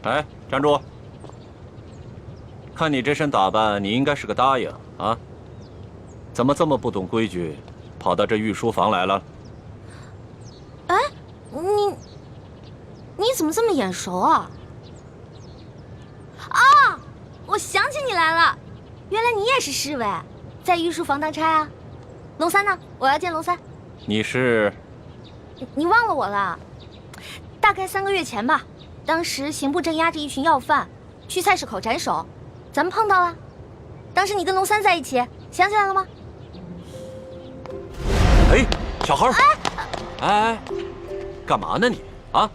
哎，站住！看你这身打扮，你应该是个答应啊？怎么这么不懂规矩，跑到这御书房来了？哎，你怎么这么眼熟啊？啊，我想起你来了，原来你也是侍卫，在御书房当差啊。龙三呢？我要见龙三。你是？你忘了我了？大概3个月前吧。 当时刑部正押着一群要犯，去菜市口斩首，咱们碰到了。当时你跟龙三在一起，想起来了吗？哎，小孩儿，哎，干嘛呢你啊？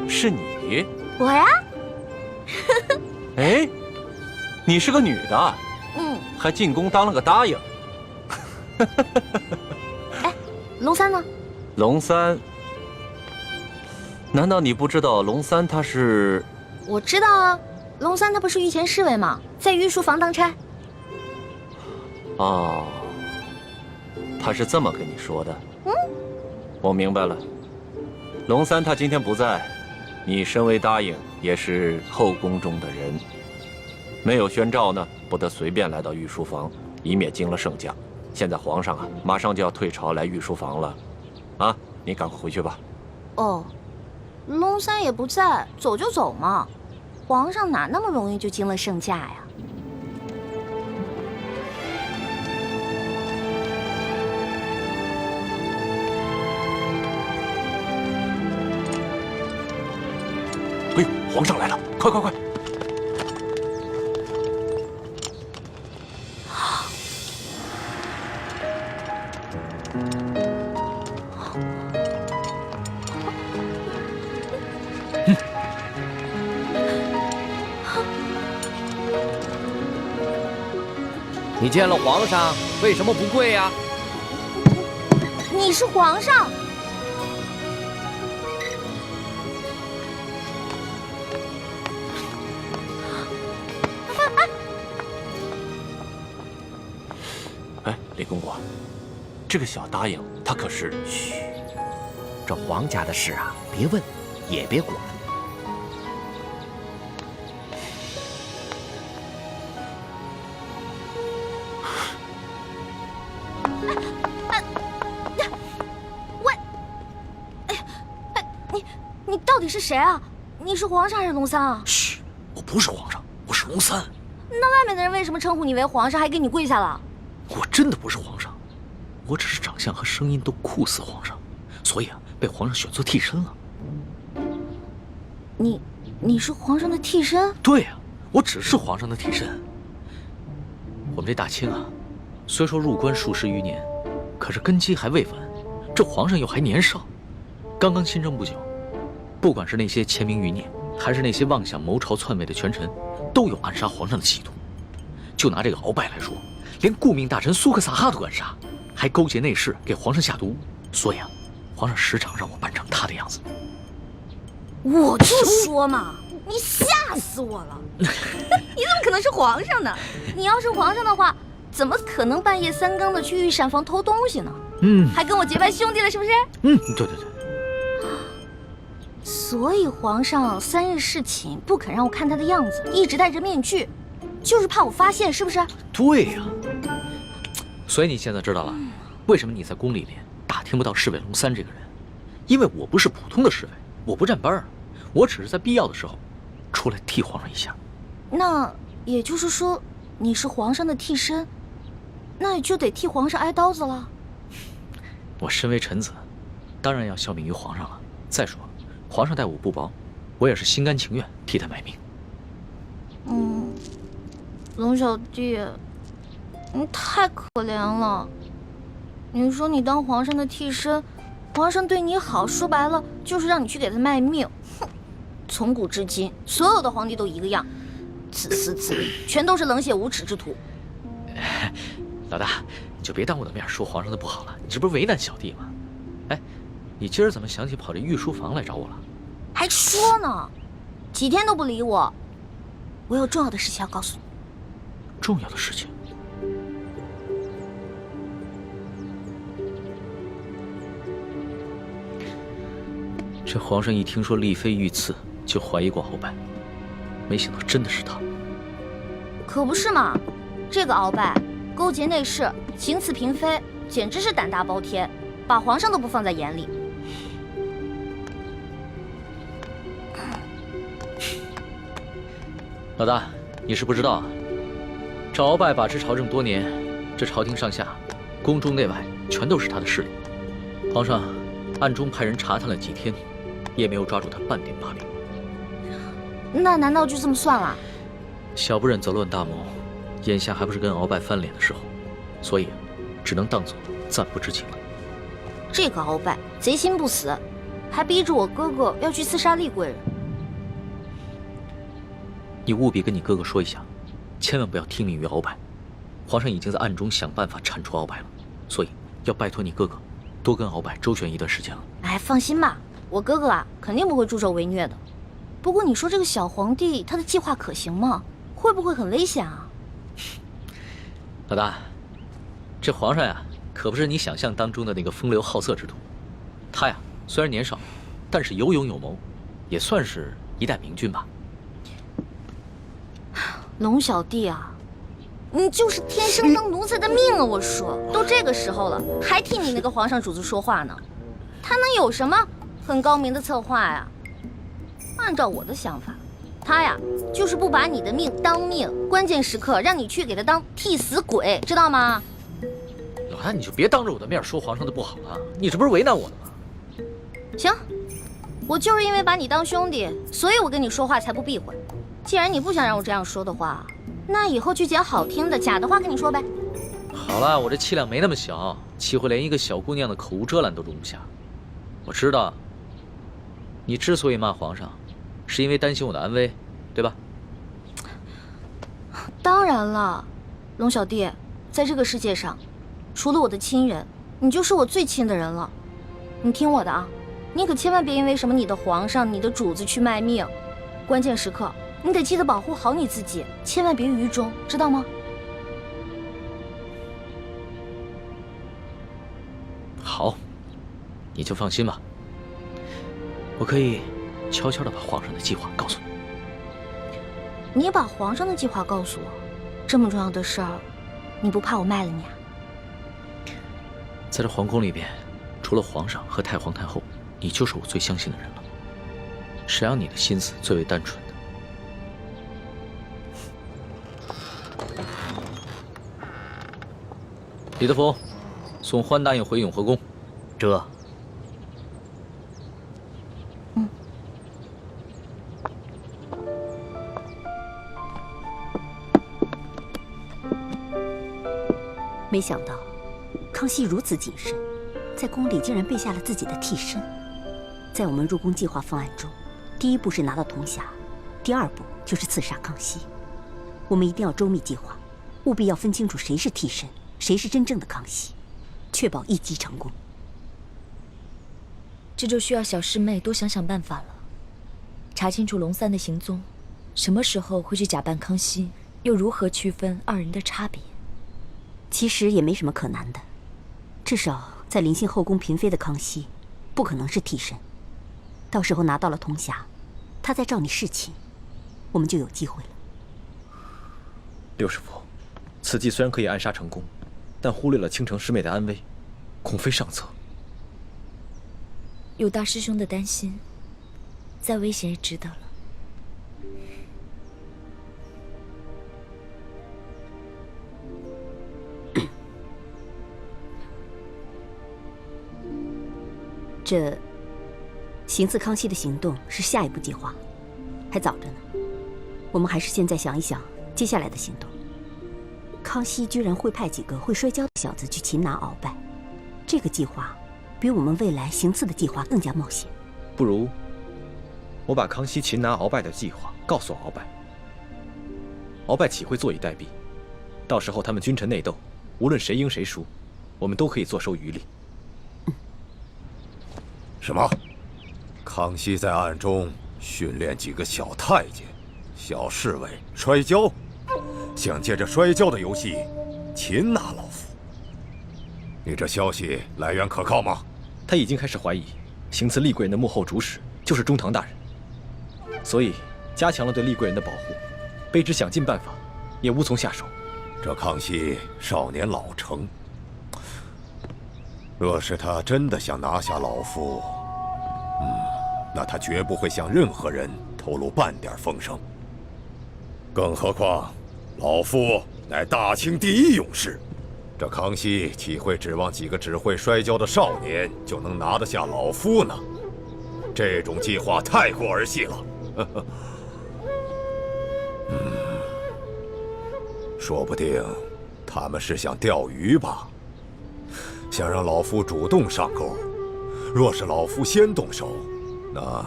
是你？我呀？哎，你是个女的，还进宫当了个答应。哎，龙三呢？龙三？难道你不知道龙三他是？我知道啊，龙三他不是御前侍卫吗？在御书房当差。哦，他是这么跟你说的。我明白了。龙三他今天不在，你身为答应，也是后宫中的人，没有宣诏呢，不得随便来到御书房，以免惊了圣驾。 现在皇上啊，马上就要退朝来御书房了，啊，你赶快回去吧。哦，龙三也不在，走就走嘛，皇上哪那么容易就惊了圣驾呀？哎呦，皇上来了，快快快！ 你见了皇上，为什么不跪呀？你是皇上？哎，李公公，这个小答应他可是……嘘，这皇家的事啊，别问，也别管。 你到底是谁啊？你是皇上还是龙三啊？嘘，我不是皇上，我是龙三。那外面的人为什么称呼你为皇上，还给你跪下了？我真的不是皇上，我只是长相和声音都酷似皇上，所以啊，被皇上选做替身了。你是皇上的替身？对呀，我只是皇上的替身。我们这大清啊，虽说入关数十余年，可是根基还未稳，这皇上又还年少，刚刚亲政不久。 不管是那些签名余孽，还是那些妄想谋朝篡位的权臣，都有暗杀皇上的企图。就拿这个鳌拜来说，连顾命大臣苏克萨哈都敢杀，还勾结内侍给皇上下毒。所以啊，皇上时常让我扮成他的样子。我就说嘛，你吓死我了！你怎么可能是皇上呢？你要是皇上的话，怎么可能半夜3更的去御膳房偷东西呢？还跟我结拜兄弟了，是不是？对对对。 所以皇上3日侍寝，不肯让我看他的样子，一直戴着面具，就是怕我发现，是不是？对呀。所以你现在知道了，为什么你在宫里面打听不到侍卫龙三这个人？因为我不是普通的侍卫，我不站班儿，我只是在必要的时候出来替皇上一下。那也就是说，你是皇上的替身，那也就得替皇上挨刀子了。我身为臣子，当然要效命于皇上了。再说。 皇上待我不薄，我也是心甘情愿替他卖命。龙小弟，你太可怜了。你说你当皇上的替身，皇上对你好，说白了就是让你去给他卖命。哼，从古至今，所有的皇帝都一个样，自私自利，全都是冷血无耻之徒。老大，你就别当我的面说皇上的不好了，你这不是为难小弟吗？哎。 你今儿怎么想起跑这御书房来找我了？还说呢，几天都不理我。我有重要的事情要告诉你。重要的事情？这皇上一听说丽妃遇刺，就怀疑过鳌拜，没想到真的是他。可不是嘛，这个鳌拜勾结内侍，行刺嫔妃，简直是胆大包天，把皇上都不放在眼里。老大，你是不知道啊，这鳌拜把持朝政多年，这朝廷上下、宫中内外全都是他的势力。皇上暗中派人查探了几天，也没有抓住他半点把柄。那难道就这么算了？小不忍则乱大谋，眼下还不是跟鳌拜翻脸的时候，所以只能当作暂不知情了。这个鳌拜贼心不死，还逼着我哥哥要去刺杀厉贵人。你务必跟你哥哥说一下，千万不要听命于鳌拜。皇上已经在暗中想办法铲除鳌拜了，所以要拜托你哥哥多跟鳌拜周旋一段时间了。哎，放心吧，我哥哥啊肯定不会助纣为虐的。不过你说这个小皇帝他的计划可行吗？会不会很危险啊？老大，这皇上呀，可不是你想象当中的那个风流好色之徒。他呀，虽然年少，但是有勇有谋，也算是一代明君吧。龙小弟啊，你就是天生当奴才的命啊！我说，都这个时候了，还替你那个皇上主子说话呢，他能有什么很高明的策划呀？按照我的想法，他呀就是不把你的命当命，关键时刻让你去给他当替死鬼，知道吗？老大，你就别当着我的面说皇上的不好了，你这不是为难我了吗？行，我就是因为把你当兄弟，所以我跟你说话才不避讳。既然你不想让我这样说的话，那以后就捡好听的假的话跟你说呗。好了，我这气量没那么小，岂会连一个小姑娘的口无遮拦都容不下？我知道，你之所以骂皇上，是因为担心我的安危，对吧？当然了，龙小弟，在这个世界上，除了我的亲人，你就是我最亲的人了。你听我的啊，你可千万别因为什么你的皇上、你的主子去卖命，关键时刻你得记得保护好你自己，千万别于衷，知道吗？好，你就放心吧，我可以悄悄地把皇上的计划告诉你。你把皇上的计划告诉我，这么重要的事儿，你不怕我卖了你啊？在这皇宫里边，除了皇上和太皇太后，你就是我最相信的人了。谁让你的心思最为单纯的？李德福，送欢答应回永和宫。这没想到，康熙如此谨慎，在宫里竟然备下了自己的替身。在我们入宫计划方案中，第一步是拿到铜匣，第二步就是刺杀康熙。我们一定要周密计划，务必要分清楚谁是替身，谁是真正的康熙，确保一击成功。这就需要小师妹多想想办法了，查清楚龙三的行踪，什么时候会去假扮康熙，又如何区分二人的差别？其实也没什么可难的，至少在临幸后宫嫔妃的康熙，不可能是替身。到时候拿到了铜匣，他再召你侍寝，我们就有机会了。六师傅，此计虽然可以暗杀成功，但忽略了倾城师妹的安危，恐非上策。有大师兄的担心，再危险也值得了。这行刺康熙的行动是下一步计划，还早着呢。我们还是现在想一想接下来的行动。康熙居然会派几个会摔跤的小子去擒拿鳌拜，这个计划比我们未来行刺的计划更加冒险。不如我把康熙擒拿鳌拜的计划告诉鳌拜，鳌拜岂会坐以待毙？到时候他们君臣内斗，无论谁赢谁输，我们都可以坐收渔利。什么？康熙在暗中训练几个小太监、小侍卫摔跤，想借着摔跤的游戏擒拿老夫。你这消息来源可靠吗？他已经开始怀疑，行刺厉贵人的幕后主使就是中堂大人，所以加强了对厉贵人的保护。卑职想尽办法，也无从下手。这康熙少年老成，若是他真的想拿下老夫，那他绝不会向任何人透露半点风声。更何况，老夫乃大清第一勇士，这康熙岂会指望几个只会摔跤的少年就能拿得下老夫呢？这种计划太过儿戏了。说不定他们是想钓鱼吧，想让老夫主动上钩。若是老夫先动手，那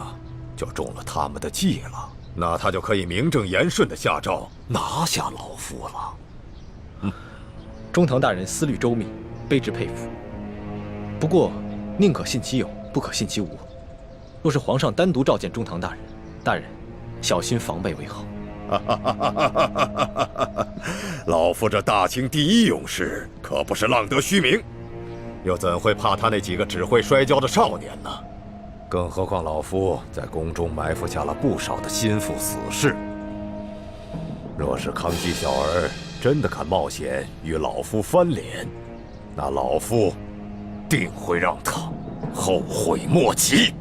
就中了他们的计了。那他就可以名正言顺地下诏拿下老夫了。中堂大人思虑周密，卑职佩服。不过，宁可信其有，不可信其无。若是皇上单独召见中堂大人，大人小心防备为好。老夫这大清第一勇士可不是浪得虚名，又怎会怕他那几个只会摔跤的少年呢？更何况老夫在宫中埋伏下了不少的心腹死士。若是康熙小儿真的敢冒险与老夫翻脸，那老夫定会让他后悔莫及。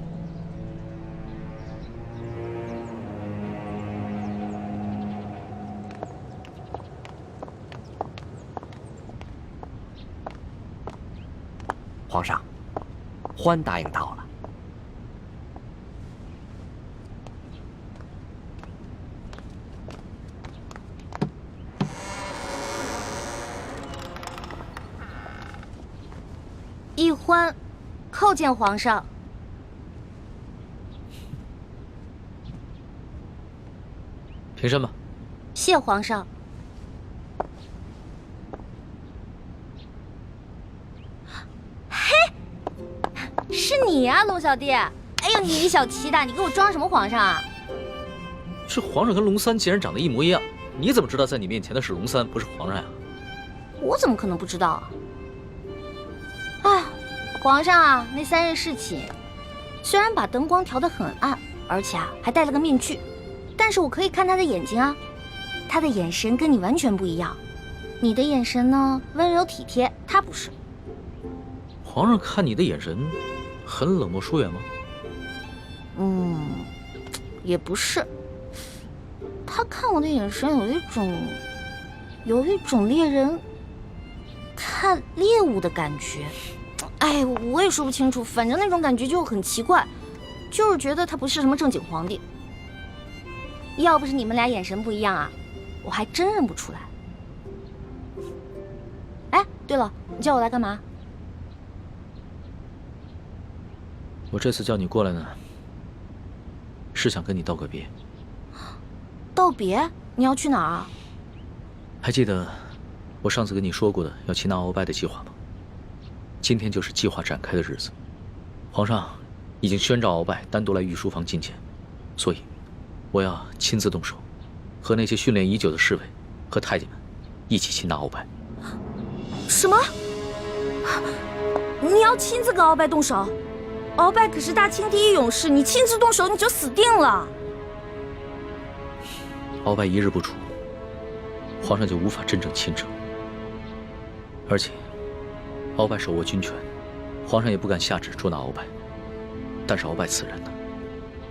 皇上，欢答应到了。奕欢，叩见皇上。平身吧。谢皇上。是你呀，龙小弟！哎呦，你小气的，你给我装什么皇上啊？这皇上跟龙三竟然长得一模一样，你怎么知道在你面前的是龙三，不是皇上呀？我怎么可能不知道啊？哎，皇上啊，那3日侍寝，虽然把灯光调得很暗，而且还戴了个面具，但是我可以看他的眼睛啊，他的眼神跟你完全不一样。你的眼神呢，温柔体贴，他不是。皇上看你的眼神很冷漠疏远吗？也不是。他看我的眼神有一种猎人看猎物的感觉。哎，我也说不清楚，反正那种感觉就很奇怪，就是觉得他不是什么正经皇帝。要不是你们俩眼神不一样啊，我还真认不出来。哎，对了，你叫我来干嘛？我这次叫你过来呢，是想跟你道个别。道别？你要去哪儿啊？还记得我上次跟你说过的要擒拿鳌拜的计划吗？今天就是计划展开的日子。皇上已经宣召鳌拜单独来御书房觐见，所以我要亲自动手，和那些训练已久的侍卫和太监们一起擒拿鳌拜。什么？你要亲自跟鳌拜动手？鳌拜可是大清第一勇士，你亲自动手你就死定了。鳌拜一日不出，皇上就无法真正亲政。而且，鳌拜手握军权，皇上也不敢下旨捉拿鳌拜。但是鳌拜此人呢，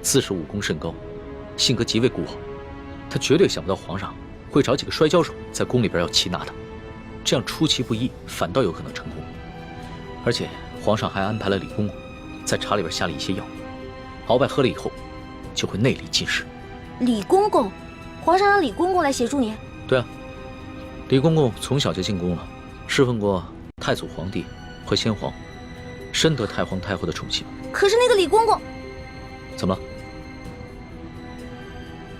自恃武功甚高，性格极为孤傲，他绝对想不到皇上会找几个摔跤手在宫里边要擒拿他，这样出其不意，反倒有可能成功。而且皇上还安排了李公公在茶里边下了一些药，鳌拜喝了以后就会内力尽失。李公公，皇上让李公公来协助你？对啊，李公公从小就进宫了，侍奉过太祖皇帝和先皇，深得太皇太后的宠幸。可是那个李公公，怎么了？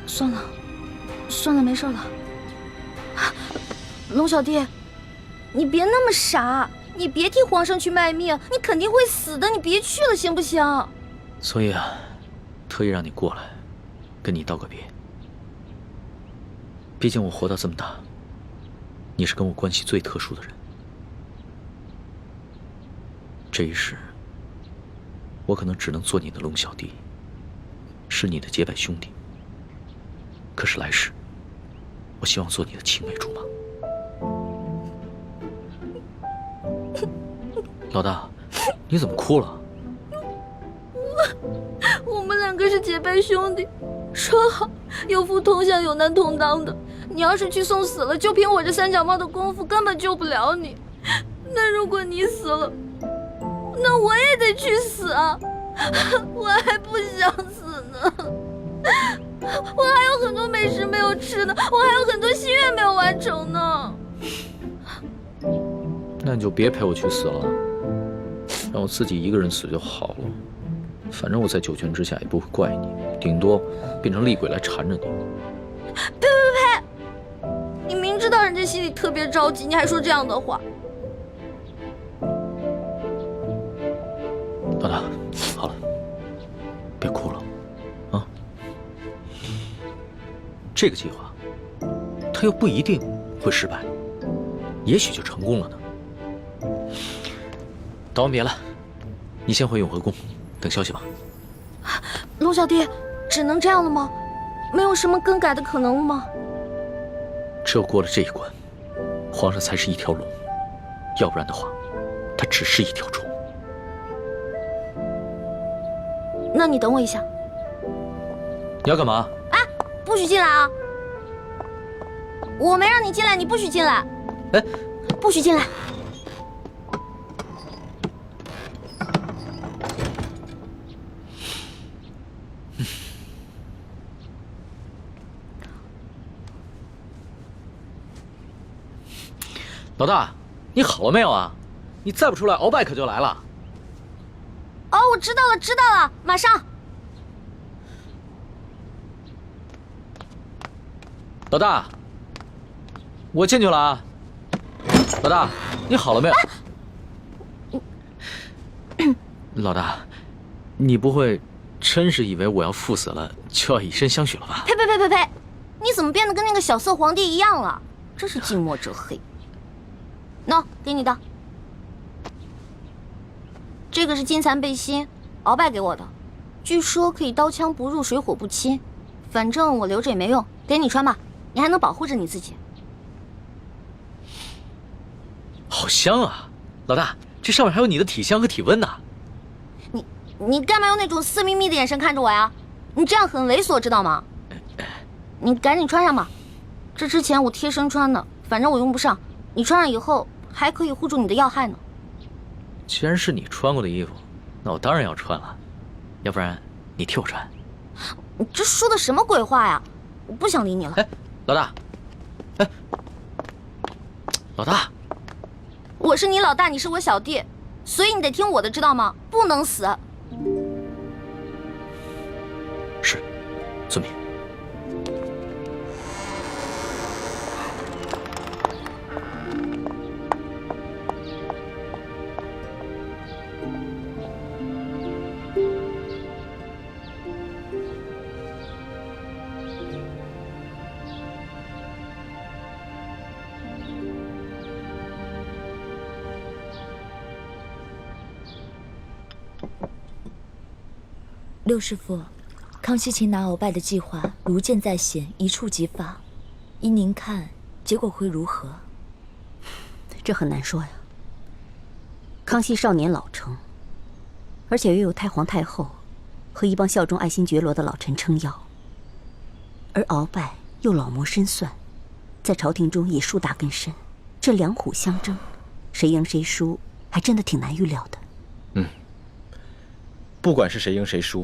算了，没事了。龙小弟，你别那么傻，你别替皇上去卖命，你肯定会死的，你别去了，行不行？所以啊，特意让你过来，跟你道个别。毕竟我活到这么大，你是跟我关系最特殊的人。这一世，我可能只能做你的龙小弟，是你的结拜兄弟。可是来世，我希望做你的青梅竹马。老大，你怎么哭了？我们两个是结拜兄弟，说好有福同享，有难同当的。你要是去送死了，就凭我这三脚猫的功夫，根本救不了你。那如果你死了，那我也得去死啊！我还不想死呢，我还有很多美食没有吃呢，我还有很多心愿没有完成呢。那你就别陪我去死了，让我自己一个人死就好了。反正我在九泉之下也不会怪你，顶多变成厉鬼来缠着你。呸！你明知道人家心里特别着急，你还说这样的话。老大，好了，别哭了，啊！这个计划，它又不一定会失败，也许就成功了呢。道完别了，你先回永和宫，等消息吧。龙小弟，只能这样了吗？没有什么更改的可能了吗？只有过了这一关，皇上才是一条龙，要不然的话，他只是一条虫。那你等我一下。你要干嘛？哎，不许进来啊！我没让你进来，你不许进来。哎，不许进来。老大，你好了没有啊？你再不出来，鳌拜可就来了。哦，我知道了，马上。老大，我进去了啊。老大，你好了没有？老大，你不会真是以为我要赴死了就要以身相许了吧？呸！你怎么变得跟那个小色皇帝一样了？真是近墨者黑。喏，给你的。这个是金蚕背心，鳌拜给我的，据说可以刀枪不入，水火不侵。反正我留着也没用，给你穿吧，你还能保护着你自己。好香啊！老大，这上面还有你的体香和体温呢。你干嘛用那种色眯眯的眼神看着我呀？你这样很猥琐，知道吗？你赶紧穿上吧，这之前我贴身穿的，反正我用不上。你穿上以后还可以护住你的要害呢。既然是你穿过的衣服，那我当然要穿了，要不然你替我穿。你这说的什么鬼话呀？我不想理你了。哎，老大，哎，老大，我是你老大，你是我小弟，所以你得听我的，知道吗？不能死。是，遵命。六师傅，康熙擒拿鳌拜的计划如箭在弦，一触即发。依您看，结果会如何？这很难说呀。康熙少年老成，而且又有太皇太后和一帮效忠爱新觉罗的老臣撑腰，而鳌拜又老谋深算，在朝廷中也树大根深，这两虎相争，谁赢谁输，还真的挺难预料的。不管是谁赢谁输，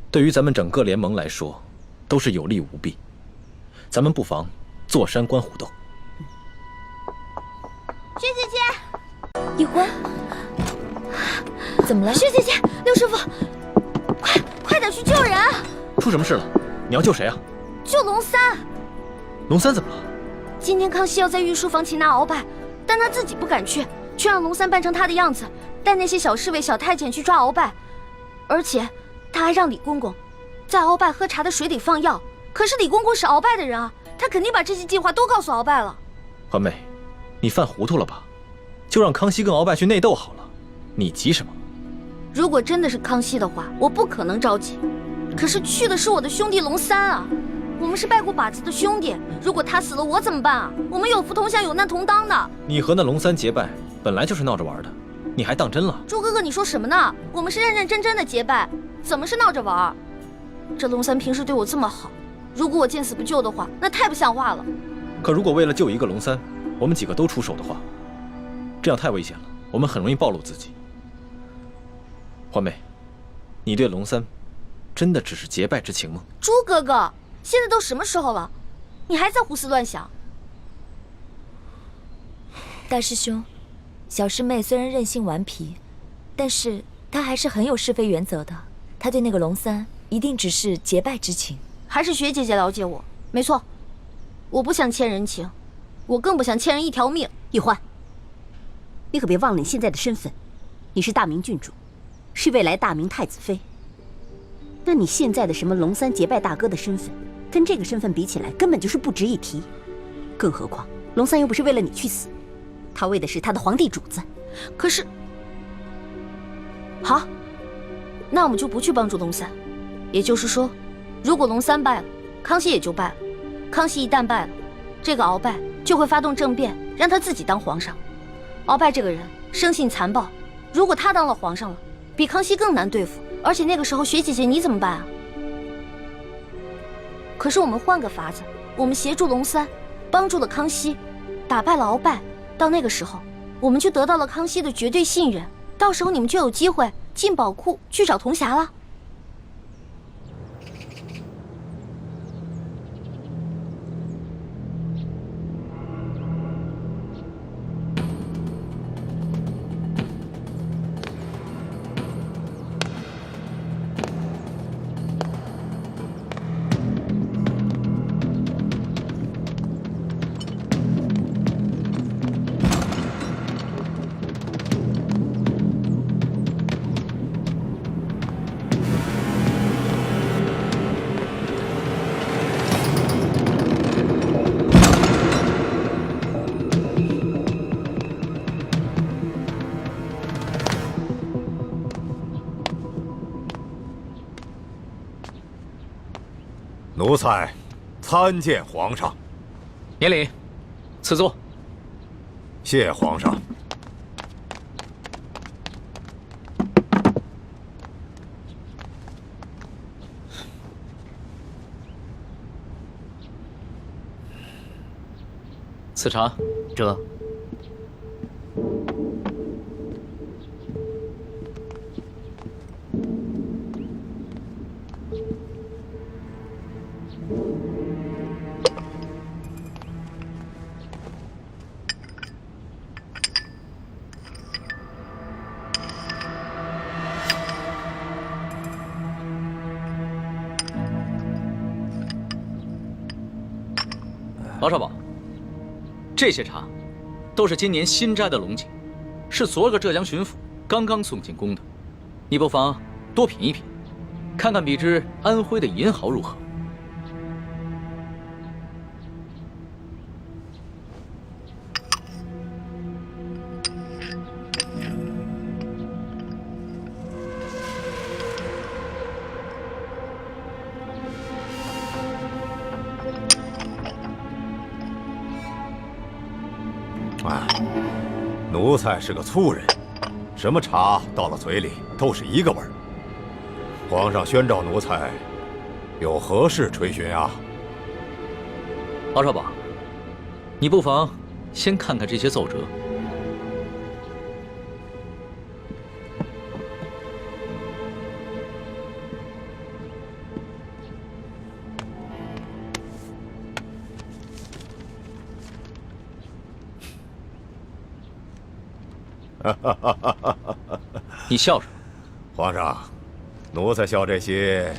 对于咱们整个联盟来说，都是有利无弊。咱们不妨坐山观虎斗。薛姐姐，一欢，怎么了？薛姐姐，六师傅，快点去救人！出什么事了？你要救谁啊？救龙三。龙三怎么了？今天康熙要在御书房擒拿鳌拜，但他自己不敢去，却让龙三扮成他的样子，带那些小侍卫、小太监去抓鳌拜。而且他还让李公公在鳌拜喝茶的水里放药。可是李公公是鳌拜的人啊，他肯定把这些计划都告诉鳌拜了。环妹，你犯糊涂了吧？就让康熙跟鳌拜去内斗好了，你急什么？如果真的是康熙的话，我不可能着急。可是去的是我的兄弟龙三啊，我们是拜过把子的兄弟，如果他死了，我怎么办啊？我们有福同享，有难同当的。你和那龙三结拜，本来就是闹着玩的，你还当真了？朱哥哥，你说什么呢？我们是认认真真的结拜，怎么是闹着玩？这龙三平时对我这么好，如果我见死不救的话，那太不像话了。可如果为了救一个龙三，我们几个都出手的话，这样太危险了，我们很容易暴露自己。环妹，你对龙三真的只是结拜之情吗？朱哥哥，现在都什么时候了，你还在胡思乱想？大师兄，小师妹虽然任性顽皮，但是她还是很有是非原则的。她对那个龙三一定只是结拜之情。还是学姐姐了解我，没错，我不想欠人情，我更不想欠人一条命。玉欢，你可别忘了你现在的身份，你是大明郡主，是未来大明太子妃。那你现在的什么龙三结拜大哥的身份，跟这个身份比起来，根本就是不值一提。更何况龙三又不是为了你去死，他为的是他的皇帝主子。可是，好，那我们就不去帮助龙三。也就是说，如果龙三败了，康熙也就败了。康熙一旦败了，这个鳌拜就会发动政变，让他自己当皇上。鳌拜这个人生性残暴，如果他当了皇上了，比康熙更难对付。而且那个时候，学姐姐你怎么办啊？可是我们换个法子，我们协助龙三，帮助了康熙，打败了鳌拜。到那个时候，我们就得到了康熙的绝对信任。到时候你们就有机会进宝库去找铜匣了。奴才参见皇上。免礼，赐座。谢皇上。此茶。这王少保，这些茶都是今年新摘的龙井，是昨个浙江巡抚刚刚送进宫的，你不妨多品一品，看看比之安徽的银毫如何？奴才是个粗人，什么茶到了嘴里都是一个味儿。皇上宣召奴才，有何事垂询啊？王少保，你不妨先看看这些奏折。你笑什么？皇上，奴才笑这些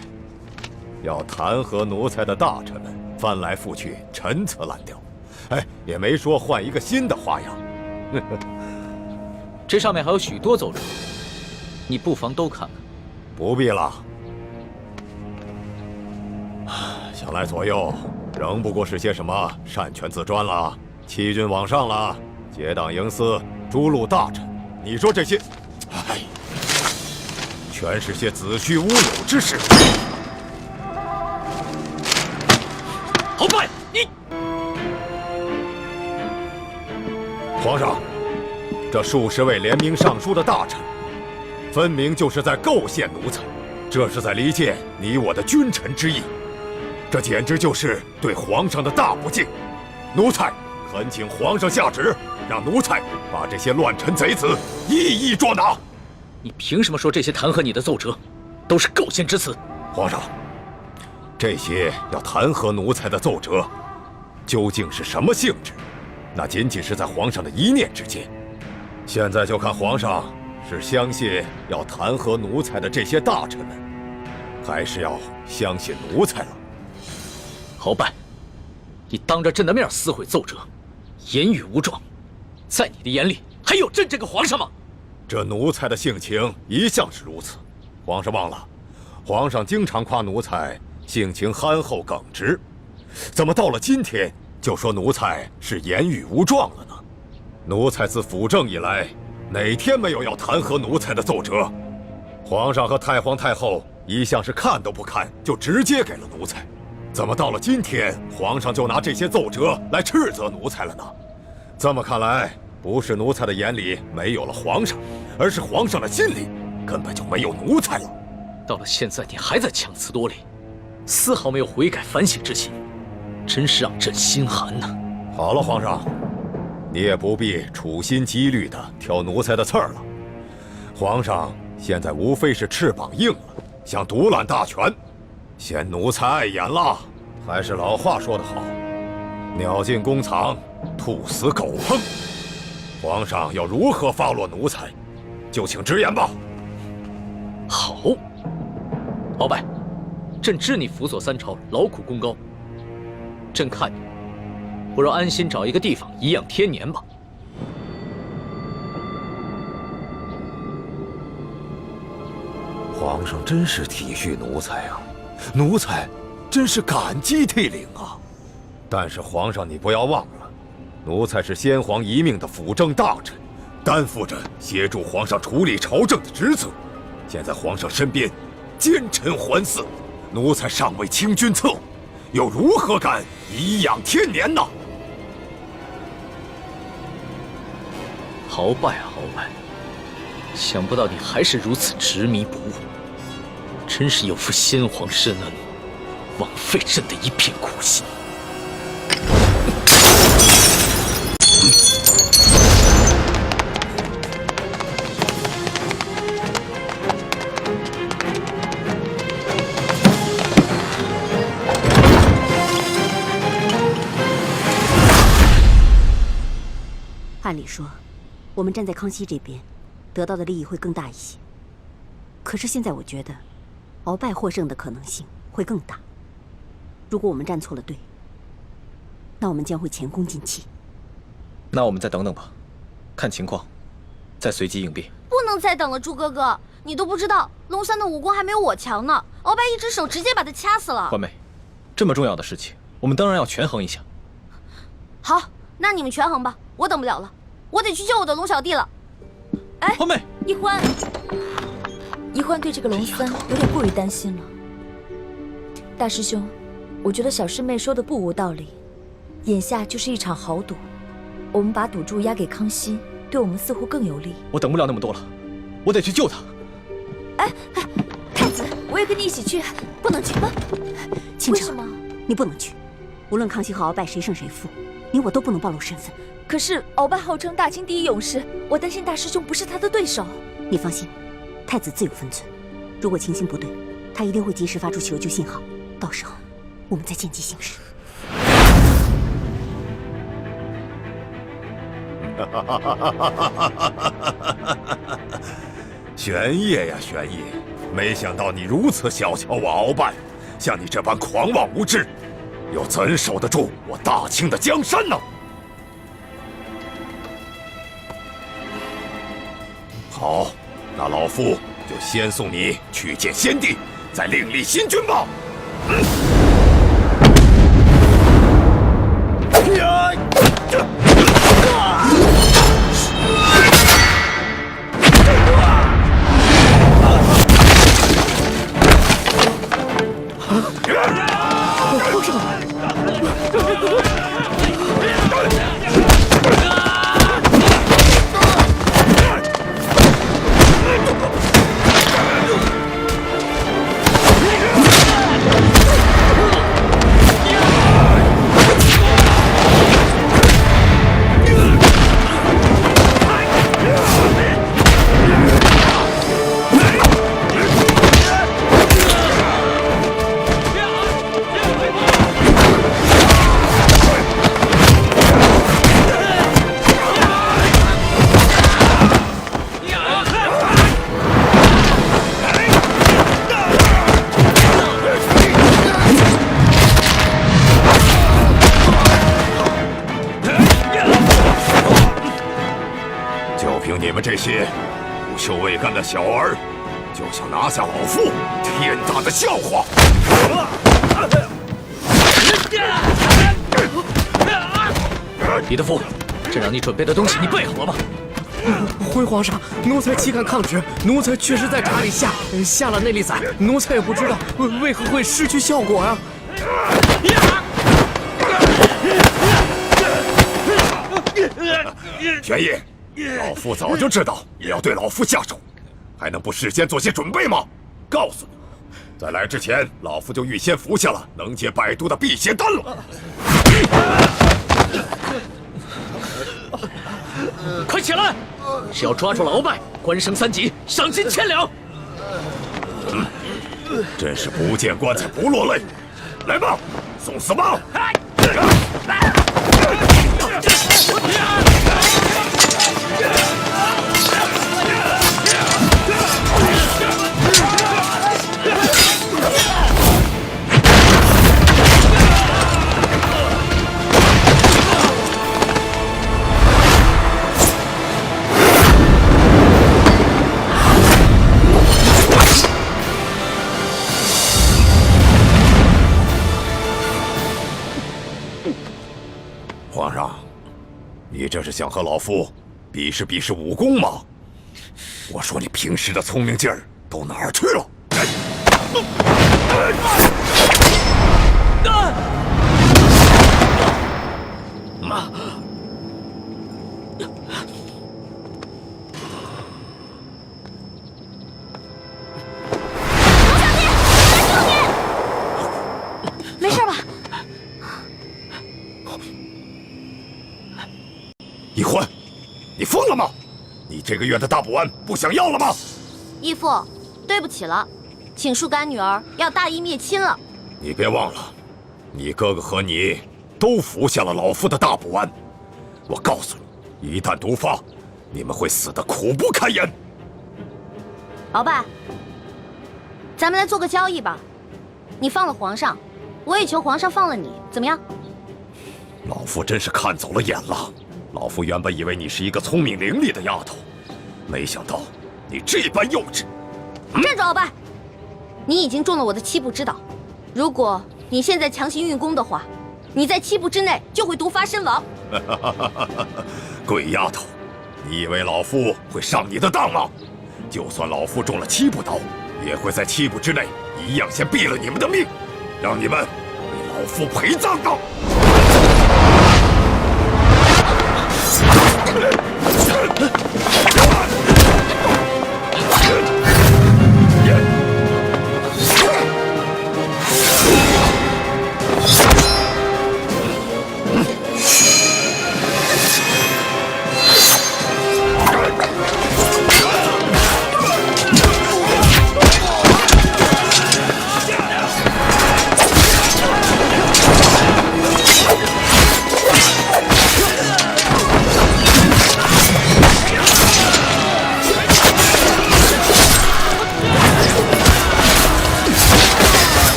要弹劾奴才的大臣们翻来覆去，陈词滥调，哎，也没说换一个新的花样。这上面还有许多奏折，你不妨都看看。不必了，想来左右仍不过是些什么擅权自专了、欺君罔上了、结党营私、诛戮大臣。你说这些，哎，全是些子虚乌有之事。鳌拜，你！皇上，这数十位联名上书的大臣，分明就是在构陷奴才，这是在离间你我的君臣之义，这简直就是对皇上的大不敬。奴才恳请皇上下旨，让奴才把这些乱臣贼子一一捉拿。你凭什么说这些弹劾你的奏折都是构陷之词？皇上，这些要弹劾奴才的奏折，究竟是什么性质？那仅仅是在皇上的一念之间。现在就看皇上是相信要弹劾奴才的这些大臣们，还是要相信奴才了。鳌拜，你当着朕的面撕毁奏折，言语无状，在你的眼里还有朕这个皇上吗？这奴才的性情一向是如此，皇上忘了，皇上经常夸奴才性情憨厚耿直，怎么到了今天就说奴才是言语无状了呢？奴才自辅政以来，哪天没有要弹劾奴才的奏折？皇上和太皇太后一向是看都不看就直接给了奴才，怎么到了今天，皇上就拿这些奏折来斥责奴才了呢？这么看来，不是奴才的眼里没有了皇上，而是皇上的心里根本就没有奴才了。到了现在，你还在强词夺理，丝毫没有悔改反省之心，真是让朕心寒呐！好了，皇上，你也不必处心积虑地挑奴才的刺儿了。皇上现在无非是翅膀硬了，想独揽大权，嫌奴才碍眼了。还是老话说得好，鸟进弓藏，兔死狗烹。皇上要如何发落奴才，就请直言吧。好，鳌拜，朕知你辅佐三朝，劳苦功高，朕看你不如安心找一个地方颐养天年吧。皇上真是体恤奴才啊，奴才真是感激涕零啊。但是皇上，你不要忘了，奴才是先皇遗命的辅政大臣，担负着协助皇上处理朝政的职责。现在皇上身边奸臣环伺，奴才尚未清君侧，又如何敢颐养天年呢？鳌拜啊，鳌拜，想不到你还是如此执迷不悟，真是有负先皇深恩，枉费朕的一片苦心。按理说，我们站在康熙这边，得到的利益会更大一些。可是现在我觉得，鳌拜获胜的可能性会更大。如果我们站错了队，那我们将会前功尽弃。那我们再等等吧，看情况，再随机应变。不能再等了，朱哥哥，你都不知道，龙三的武功还没有我强呢。鳌拜一只手直接把他掐死了。欢妹，这么重要的事情，我们当然要权衡一下。好，那你们权衡吧，我等不了了，我得去救我的龙小弟了。哎，欢妹，一欢，一欢对这个龙三有点过于担心了。大师兄，我觉得小师妹说的不无道理，眼下就是一场豪赌，我们把赌注押给康熙，对我们似乎更有利。我等不了那么多了，我得去救他。哎，太子，我也跟你一起去。不能去吗？清澈，为什么？你不能去。无论康熙和鳌拜谁胜谁负，你我都不能暴露身份。可是鳌拜号称大清第一勇士，我担心大师兄不是他的对手。你放心，太子自有分寸。如果情形不对，他一定会及时发出求救信号，到时候我们再见机行事。玄烨呀，玄烨，没想到你如此小瞧我鳌拜，像你这般狂妄无知，又怎守得住我大清的江山呢？好，那老夫就先送你去见先帝，再另立新君吧。羞未干的小儿，就想拿下老夫，天大的笑话！李德福，这让你准备的东西你备好了吗？回皇上，奴才岂敢抗旨？奴才确实在茶里下了内力散，奴才也不知道为何会失去效果呀。玄烨，老夫早就知道你要对老夫下手，还能不事先做些准备吗？告诉你，在来之前，老夫就预先服下了能解百毒的辟邪丹了。快起来！只要抓住了鳌拜，官升3级，赏金1000两。真是不见棺材不落泪。来吧，送死吧！皇上，你这是想和老夫比试比试武功吗？我说你平时的聪明劲儿都哪儿去了？没事吧？易欢，你疯了吗？你这个月的大补丸不想要了吗？义父，对不起了，请恕干女儿要大义灭亲了。你别忘了，你哥哥和你都服下了老夫的大补丸。我告诉你，一旦毒发，你们会死得苦不堪言。鳌拜，咱们来做个交易吧，你放了皇上，我也求皇上放了你，怎么样？老夫真是看走了眼了。老夫原本以为你是一个聪明伶俐的丫头，没想到你这般幼稚。站住，鳌拜！你已经中了我的7步之道，如果你现在强行运功的话，你在7步之内就会毒发身亡。鬼丫头，你以为老夫会上你的当吗？就算老夫中了7步刀，也会在7步之内一样先毙了你们的命，让你们为老夫陪葬的。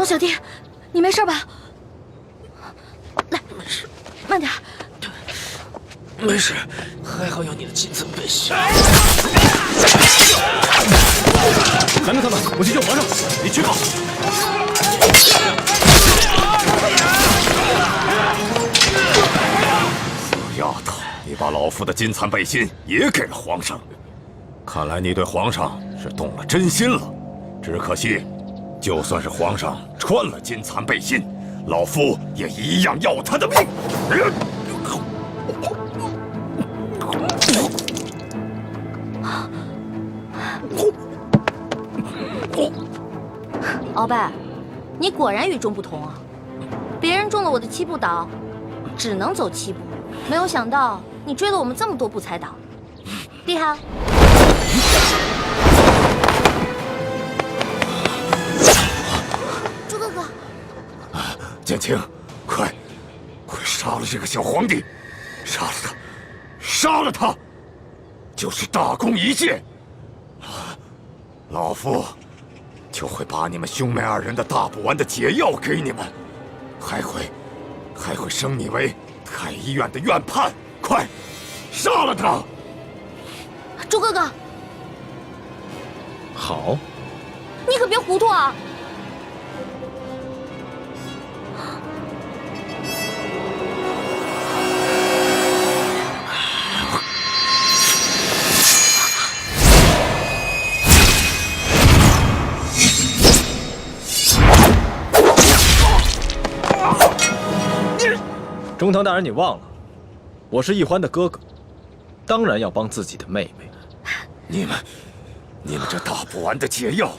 小弟，你没事吧？来，慢点。没事，还好有你的金层背心。拦住他们，我去救皇上。你去吧。死丫头，你把老夫的金蚕背心也给了皇上，看来你对皇上是动了真心了。只可惜，就算是皇上穿了金蚕背心，老夫也一样要他的命。鳌拜，你果然与众不同啊！别人然中了我的7步倒，只能走7步。没有想到你追了我们这么多步才倒，厉害啊！朱哥哥，剑青，快杀了这个小皇帝，杀了他，杀了他，就是大功一件。老夫就会把你们兄妹2人的大补丸的解药给你们，还会升你为太医院的院判。快，杀了他！朱哥哥，好，你可别糊涂啊！中堂大人，你忘了，我是易欢的哥哥，当然要帮自己的妹妹。你们这大补丸的解药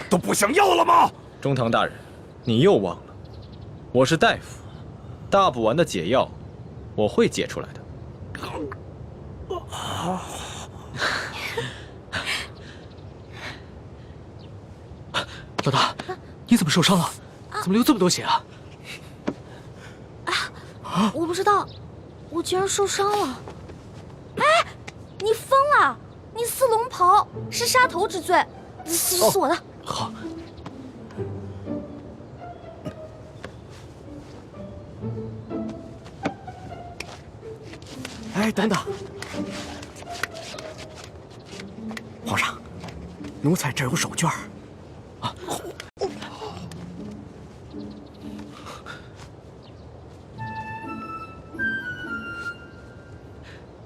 都不想要了吗？中堂大人，你又忘了，我是大夫，大补丸的解药我会解出来的。老大，你怎么受伤了？怎么流这么多血啊？我不知道，我竟然受伤了。哎，你疯了！你撕龙袍是杀头之罪，死我的！好。哎，等等，皇上，奴才这有手绢啊。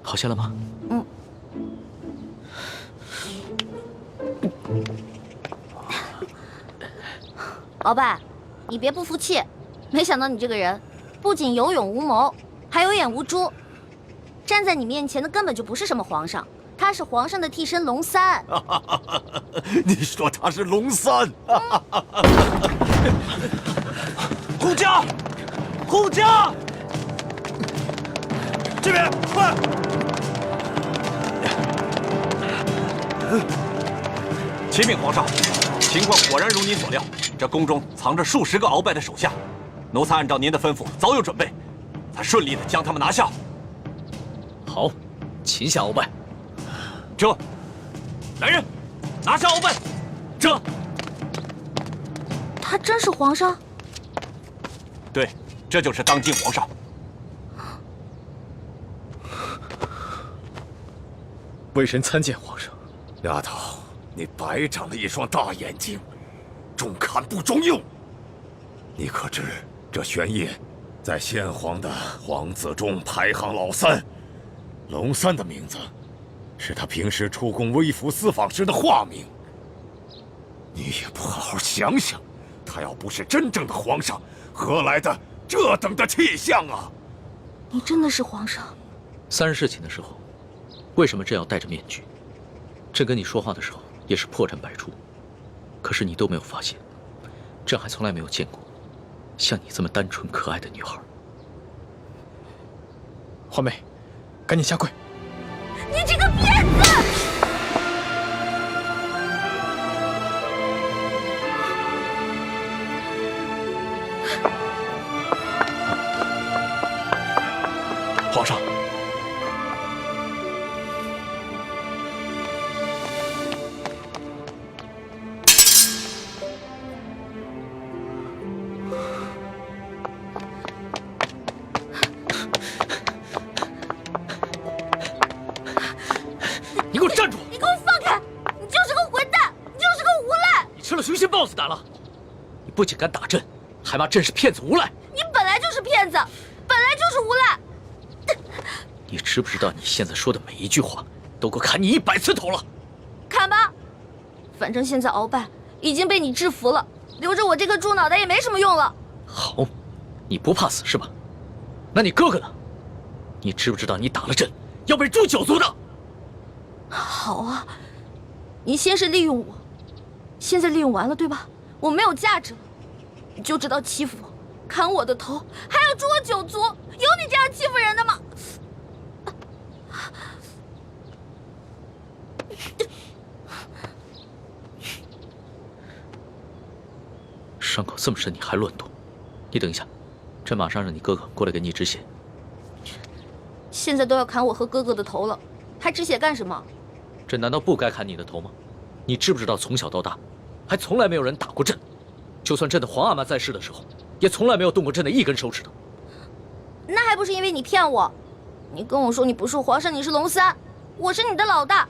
好些了吗？嗯。鳌拜，你别不服气，没想到你这个人不仅有勇无谋，还有眼无珠。站在你面前的根本就不是什么皇上，他是皇上的替身龙三。你说他是龙三？护驾，护驾，这边快！启禀皇上，情况果然如您所料，这宫中藏着数十个鳌拜的手下，奴才按照您的吩咐早有准备，才顺利的将他们拿下。好，擒下鳌拜。这，来人，拿下鳌拜。这，他真是皇上？对，这就是当今皇上。微臣参见皇上。丫头，你白长了一双大眼睛，中看不中用。你可知这玄烨在先皇的皇子中排行老3，龙三的名字是他平时出宫微服私访时的化名。你也不好好想想，他要不是真正的皇上，何来的这等的气象啊？你真的是皇上？3日事情的时候，为什么朕要戴着面具？朕跟你说话的时候也是破绽百出，可是你都没有发现。朕还从来没有见过像你这么单纯可爱的女孩。欢妹，赶紧下跪！你这个骗子！皇上，你给我站住！你给我放开！你就是个混蛋，你就是个无赖！你吃了雄心豹子胆了！你不仅敢打朕，还骂朕是骗子无赖！你本来就是骗子，本来就是无赖！你知不知道你现在说的每一句话都够砍你100次头了？砍吧，反正现在鳌拜已经被你制服了，留着我这个猪脑袋也没什么用了。好，你不怕死是吧？那你哥哥呢？你知不知道你打了朕要被诛9族的？好啊，你先是利用我，现在利用完了对吧？我没有价值了，你就知道欺负我，砍我的头，还要诛我九族，有你这样欺负人的吗？伤口这么深，你还乱动？你等一下，朕马上让你哥哥过来给你止血。现在都要砍我和哥哥的头了，还止血干什么？朕难道不该砍你的头吗？你知不知道从小到大，还从来没有人打过朕，就算朕的皇阿玛在世的时候，也从来没有动过朕的一根手指头。那还不是因为你骗我？你跟我说你不是皇上，你是龙三，我是你的老大。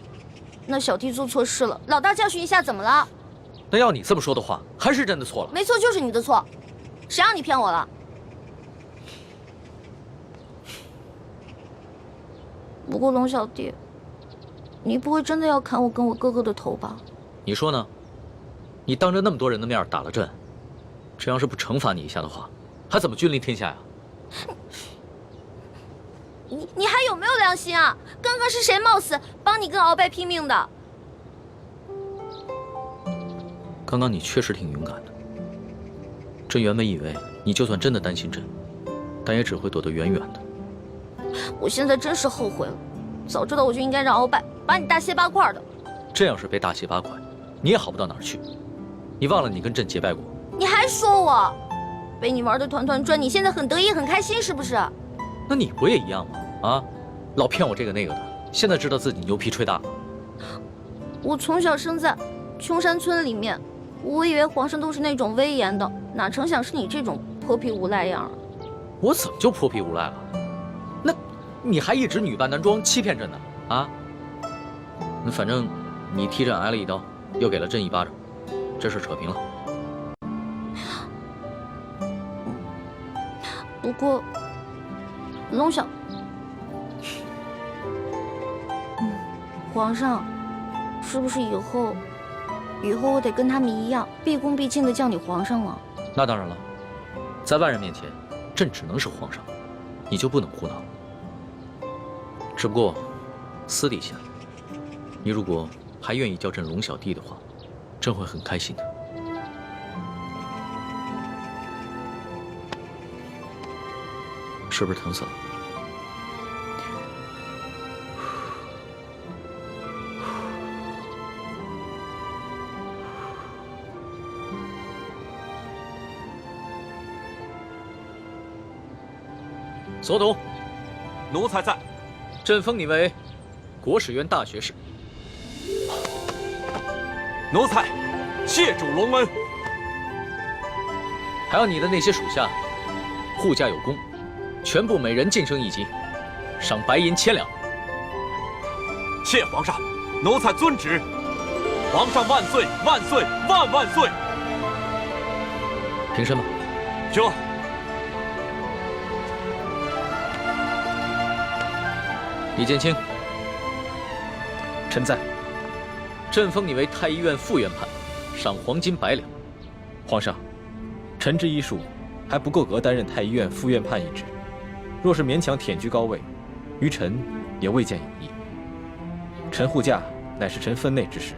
那小弟做错事了，老大教训一下怎么了？那要你这么说的话，还是朕的错了。没错，就是你的错，谁让你骗我了？不过龙小弟，你不会真的要砍我跟我哥哥的头吧？你说呢？你当着那么多人的面打了朕，朕要是不惩罚你一下的话，还怎么君临天下呀？你还有没有良心啊？刚刚是谁冒死帮你跟鳌拜拼命的？刚刚你确实挺勇敢的。朕原本以为你就算真的担心朕，但也只会躲得远远的。我现在真是后悔了，早知道我就应该让鳌拜把你大卸八块的。朕要是被大卸八块，你也好不到哪儿去。你忘了你跟朕结拜过？你还说我被你玩的团团转，你现在很得意很开心是不是？那你不也一样吗？啊，老骗我这个那个的，现在知道自己牛皮吹大了。我从小生在穷山村里面，我以为皇上都是那种威严的，哪成想是你这种泼皮无赖样。我怎么就泼皮无赖了？那你还一直女扮男装欺骗朕呢？啊？那反正你替朕挨了一刀，又给了朕一巴掌，这事扯平了。不过，龙小，皇上，是不是以后我得跟他们一样，毕恭毕敬的叫你皇上了？那当然了，在外人面前，朕只能是皇上，你就不能胡闹。只不过，私底下，你如果还愿意叫朕龙小弟的话，朕会很开心的。是不是疼死了？所董，奴才在。朕封你为国史院大学士。奴才谢主隆恩。还有你的那些属下，护驾有功，全部每人晋升一级，赏白银1000两。谢皇上，奴才遵旨。皇上万岁万岁万万岁！平身吧。这。李建清，臣在。朕封你为太医院副院判，赏黄金100两。皇上，臣之医术还不够格担任太医院副院判一职，若是勉强忝居高位，于臣也未见有益。臣护驾乃是臣分内之事，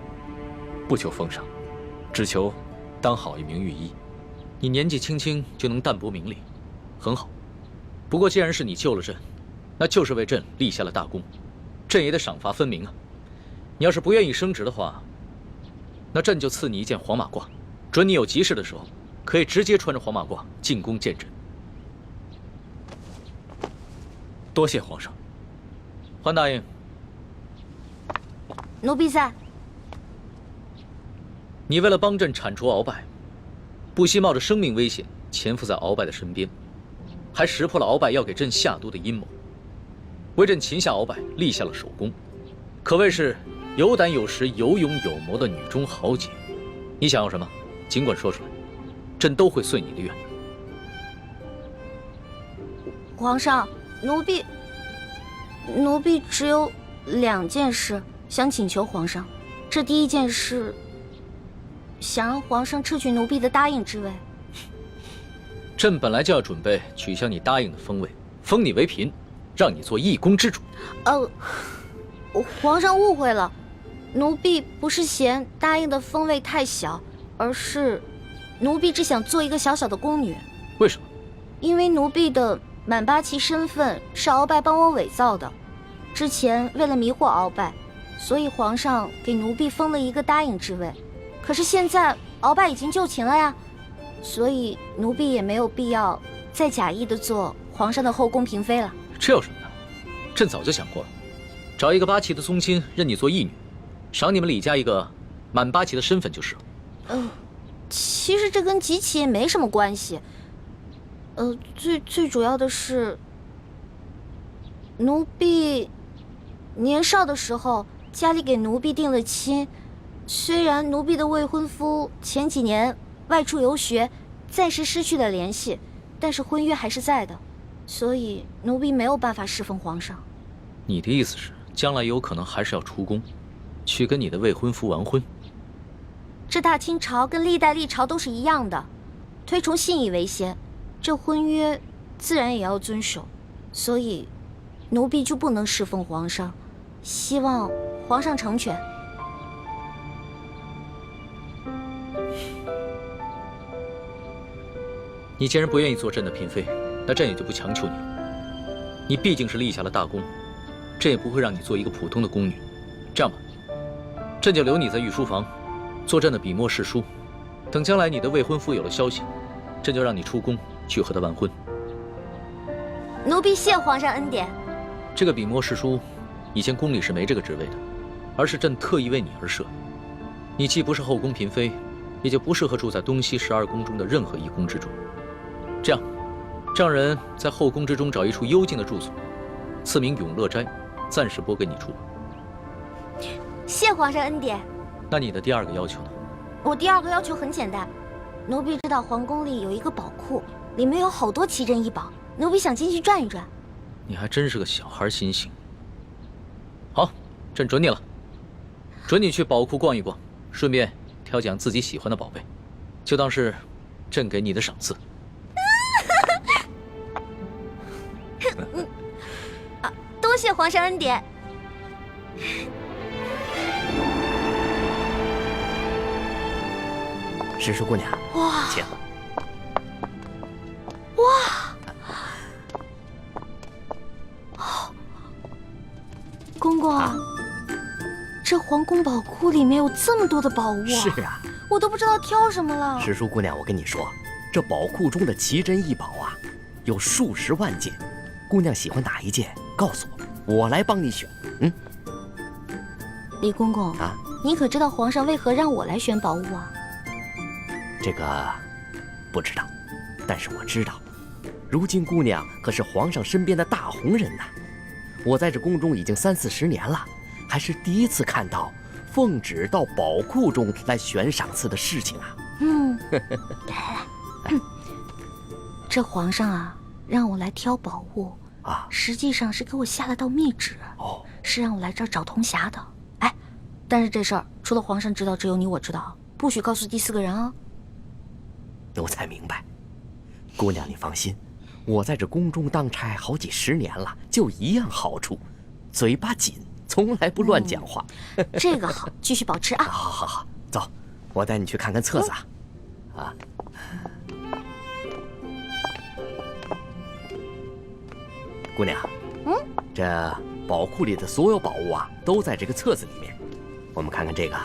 不求封赏，只求当好一名御医。你年纪轻轻就能淡泊名利，很好。不过既然是你救了朕，那就是为朕立下了大功，朕也得赏罚分明啊。你要是不愿意升职的话，那朕就赐你一件黄马褂，准你有急事的时候，可以直接穿着黄马褂进宫见朕。多谢皇上。桓答应。奴婢在。你为了帮朕铲除鳌拜，不惜冒着生命危险潜伏在鳌拜的身边，还识破了鳌拜要给朕下毒的阴谋，为朕擒下鳌拜立下了首功，可谓是有胆有识、有勇有谋的女中豪杰。你想要什么，尽管说出来，朕都会遂你的愿。皇上，奴婢只有2件事想请求皇上。这第一件事，想让皇上撤去奴婢的答应之位。朕本来就要准备取消你答应的封位，封你为嫔，让你做一宫之主。皇上误会了，奴婢不是嫌答应的封位太小，而是奴婢只想做一个小小的宫女。为什么？因为奴婢的满八旗身份是鳌拜帮我伪造的，之前为了迷惑鳌拜，所以皇上给奴婢封了一个答应之位。可是现在鳌拜已经就擒了呀，所以奴婢也没有必要再假意的做皇上的后宫嫔妃了。这有什么的？朕早就想过了，找一个八旗的宗亲认你做义女，赏你们李家一个满八旗的身份就是了。其实这跟吉起也没什么关系。最主要的是，奴婢年少的时候家里给奴婢定了亲，虽然奴婢的未婚夫前几年外出游学，暂时失去了联系，但是婚约还是在的，所以奴婢没有办法侍奉皇上。你的意思是，将来有可能还是要出宫，去跟你的未婚夫完婚？这大清朝跟历代历朝都是一样的，推崇信义为先，这婚约自然也要遵守，所以奴婢就不能侍奉皇上，希望皇上成全。你既然不愿意做朕的嫔妃，那朕也就不强求你了。你毕竟是立下了大功，朕也不会让你做一个普通的宫女。这样吧，朕就留你在御书房，做朕的笔墨侍书。等将来你的未婚夫有了消息，朕就让你出宫去和他完婚。奴婢谢皇上恩典。这个笔墨侍书，以前宫里是没这个职位的，而是朕特意为你而设。你既不是后宫嫔妃，也就不适合住在东西12宫中的任何一宫之中。这样，让人在后宫之中找一处幽静的住所，赐名永乐斋，暂时拨给你住。谢皇上恩典。那你的第二个要求呢？我第二个要求很简单，奴婢知道皇宫里有一个宝库，里面有好多奇珍异宝，奴婢想进去转一转。你还真是个小孩心性。好，朕准你了，准你去宝库逛一逛，顺便挑拣自己喜欢的宝贝，就当是朕给你的赏赐。多谢皇上恩典。石叔姑娘，哇，请。公公，这皇宫宝库里面有这么多的宝物啊！是啊，我都不知道挑什么了。石叔姑娘，我跟你说，这宝库中的奇珍异宝啊，有数十万件。姑娘喜欢哪一件，告诉我，我来帮你选。李公公啊，你可知道皇上为何让我来选宝物啊？这个不知道，但是我知道，如今姑娘可是皇上身边的大红人呐。我在这宫中已经30-40年了，还是第一次看到奉旨到宝库中来选赏赐的事情啊。来，这皇上啊，让我来挑宝物啊，实际上是给我下了道密旨，是让我来这儿找铜匣的。哎，但是这事儿除了皇上知道，只有你我知道，不许告诉第4个人啊。奴才明白，姑娘你放心，我在这宫中当差好几10年了，就一样好处，嘴巴紧，从来不乱讲话。这个好，继续保持啊。好，走，我带你去看看册子啊。姑娘，这宝库里的所有宝物啊，都在这个册子里面。我们看看这个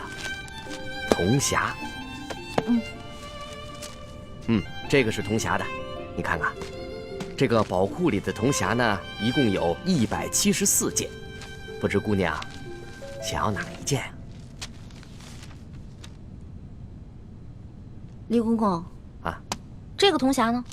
铜匣。这个是铜匣的，你看看，这个宝库里的铜匣呢，一共有174件，不知姑娘想要哪一件？李公公啊，这个铜匣呢？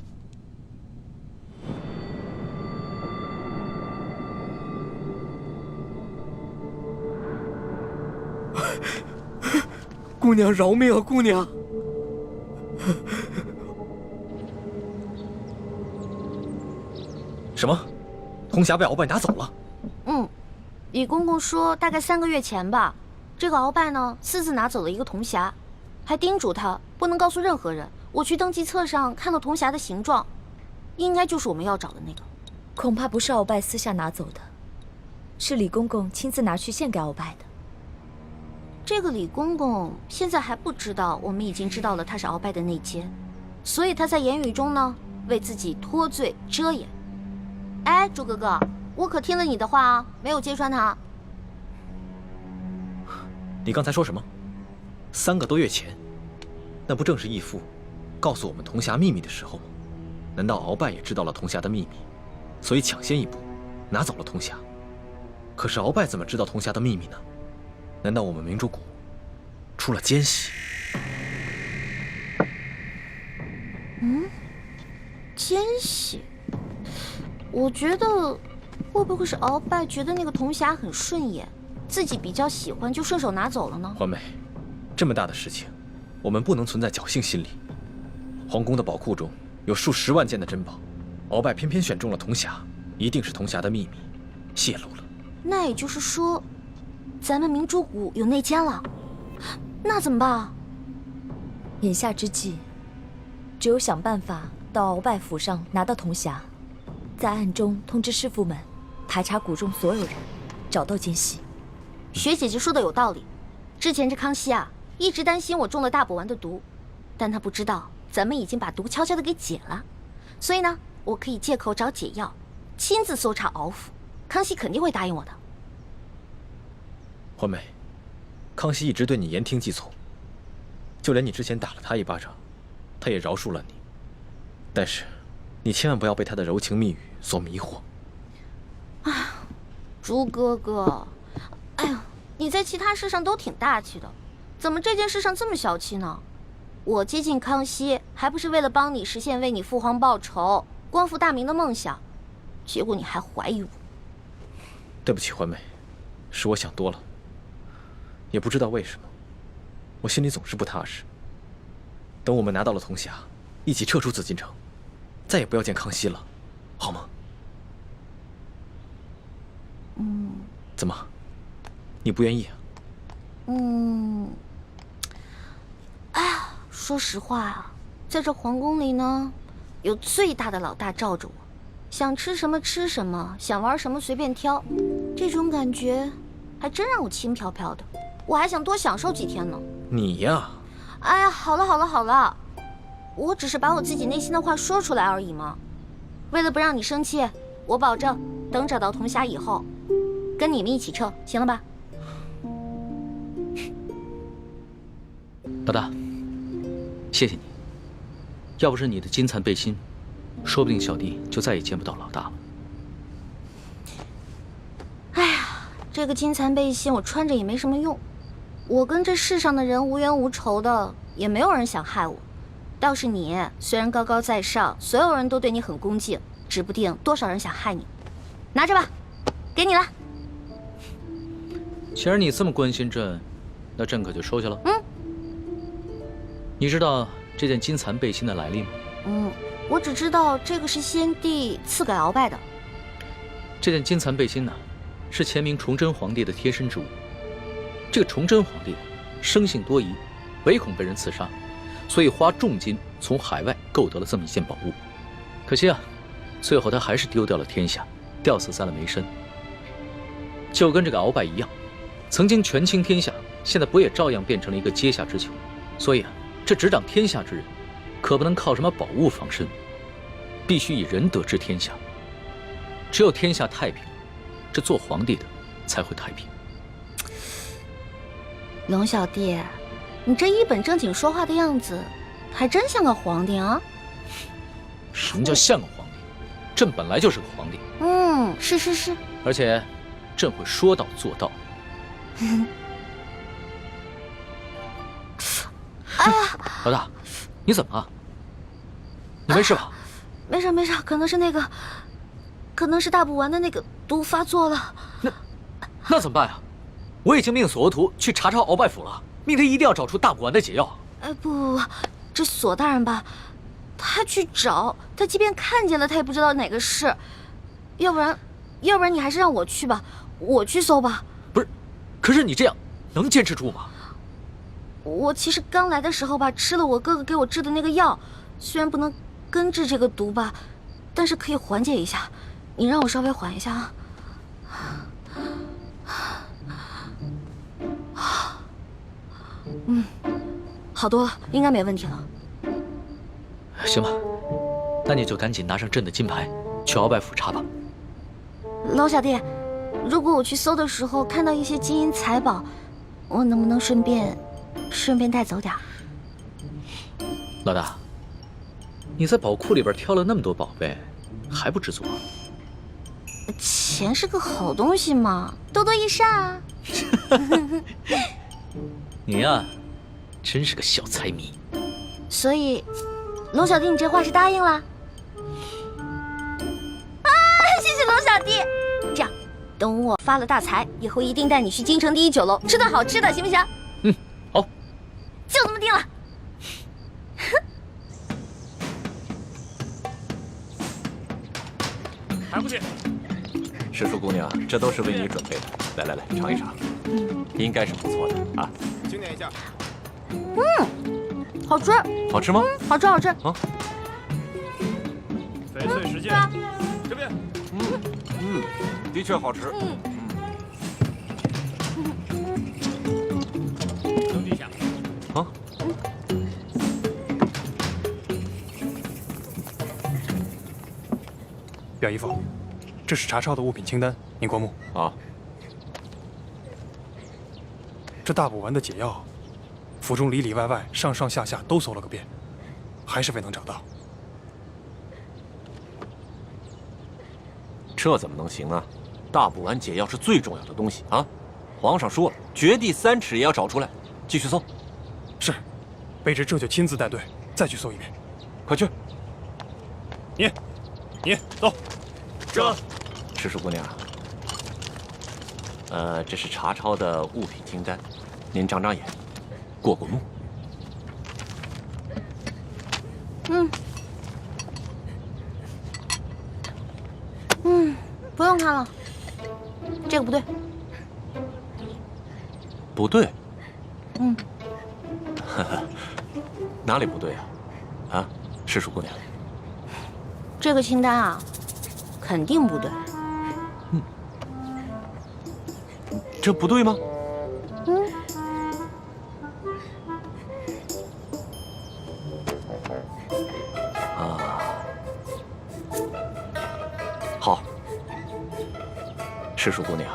姑娘饶命啊，姑娘！什么？铜匣被鳌拜拿走了？李公公说大概3个月前吧，这个鳌拜呢私自拿走了一个铜匣，还叮嘱他不能告诉任何人。我去登记册上看到铜匣的形状，应该就是我们要找的那个。恐怕不是鳌拜私下拿走的，是李公公亲自拿去献给鳌拜的。这个李公公现在还不知道我们已经知道了他是鳌拜的内奸，所以他在言语中呢为自己脱罪遮掩。哎，朱哥哥，我可听了你的话啊，没有揭穿他。你刚才说什么？3个多月前，那不正是义父告诉我们铜匣秘密的时候吗？难道鳌拜也知道了铜匣的秘密，所以抢先一步拿走了铜匣？可是鳌拜怎么知道铜匣的秘密呢？难道我们明珠谷出了奸细？奸细？我觉得会不会是鳌拜觉得那个铜匣很顺眼，自己比较喜欢，就顺手拿走了呢？环美，这么大的事情，我们不能存在侥幸心理。皇宫的宝库中有数10万件的珍宝，鳌拜偏偏选中了铜匣，一定是铜匣的秘密泄露了。那也就是说，咱们明珠谷有内奸了，那怎么办啊？眼下之计，只有想办法到鳌拜府上拿到铜匣，在暗中通知师傅们，排查谷中所有人，找到奸细。学姐姐说的有道理，之前这康熙啊，一直担心我中了大补丸的毒，但他不知道咱们已经把毒悄悄的给解了，所以呢，我可以借口找解药，亲自搜查鳌府，康熙肯定会答应我的。环美，康熙一直对你言听计从，就连你之前打了他一巴掌，他也饶恕了你。但是，你千万不要被他的柔情蜜语所迷惑。朱哥哥，哎呦，你在其他事上都挺大气的，怎么这件事上这么小气呢？我接近康熙，还不是为了帮你实现为你父皇报仇、光复大明的梦想，结果你还怀疑我。对不起，环美，是我想多了。也不知道为什么，我心里总是不踏实。等我们拿到了铜匣，一起撤出紫禁城，再也不要见康熙了，好吗？怎么，你不愿意啊？哎呀，说实话啊，在这皇宫里呢，有最大的老大罩着我，想吃什么吃什么，想玩什么随便挑，这种感觉还真让我轻飘飘的。我还想多享受几天呢。你呀，哎呀，好了好了好了，我只是把我自己内心的话说出来而已嘛。为了不让你生气，我保证等找到铜匣以后，跟你们一起撤，行了吧？老大，谢谢你。要不是你的金蚕背心，说不定小弟就再也见不到老大了。哎呀，这个金蚕背心我穿着也没什么用。我跟这世上的人无冤无仇的，也没有人想害我。倒是你，虽然高高在上，所有人都对你很恭敬，指不定多少人想害你。拿着吧，给你了。既然你这么关心朕，那朕可就收下了。你知道这件金蚕背心的来历吗？我只知道这个是先帝赐给鳌拜的。这件金蚕背心呢，是前明崇祯皇帝的贴身之物。这个崇祯皇帝生性多疑，唯恐被人刺杀，所以花重金从海外购得了这么一件宝物。可惜啊，最后他还是丢掉了天下，吊死在了梅山。就跟这个鳌拜一样，曾经权倾天下，现在不也照样变成了一个阶下之囚？所以啊，这执掌天下之人，可不能靠什么宝物防身，必须以仁德治天下。只有天下太平，这做皇帝的才会太平。龙小弟，你这一本正经说话的样子，还真像个皇帝啊！什么叫像个皇帝？朕本来就是个皇帝。是，而且，朕会说到做到。哎呀，老大，你怎么了？你没事吧？没事，可能是大补丸的那个毒发作了。那怎么办呀？我已经命索额图去查鳌拜府了，命他一定要找出大补丸的解药。不，这索大人吧，他去找，他即便看见了，他也不知道哪个是。要不然你还是让我去吧，我去搜吧。不是，可是你这样能坚持住吗？我其实刚来的时候吧，吃了我哥哥给我制的那个药，虽然不能根治这个毒吧，但是可以缓解一下。你让我稍微缓一下啊。好多了，应该没问题了。行吧，那你就赶紧拿上朕的金牌，去鳌拜府查吧。老小弟，如果我去搜的时候看到一些金银财宝，我能不能顺便带走点儿？老大，你在宝库里边挑了那么多宝贝，还不知足？钱是个好东西嘛，多多益善啊。你呀，真是个小财迷。所以，龙小弟，你这话是答应了？啊，谢谢龙小弟。这样，等我发了大财以后，一定带你去京城第一酒楼吃顿好吃的，行不行？嗯，好，就这么定了。还不去？诗书姑娘，这都是为你准备的。来来来，尝一尝，应该是不错的啊。经验一下。好吃。好吃吗？好吃，好吃。啊。翡翠石剑，这边。的确好吃。扔地下。啊。表姨夫，这是查抄的物品清单，您过目。啊。这大补丸的解药，府中里里外外、上上下下都搜了个遍，还是未能找到。这怎么能行啊？大补丸解药是最重要的东西啊！皇上说了，掘地3尺也要找出来。继续搜。是，卑职这就亲自带队再去搜一遍。快去。你走。这。诗书姑娘，这是查抄的物品清单，您长长眼，过过目。不用看了，这个不对。不对。哪里不对啊？啊，诗书姑娘。这个清单啊，肯定不对。这不对吗？好，诗书姑娘，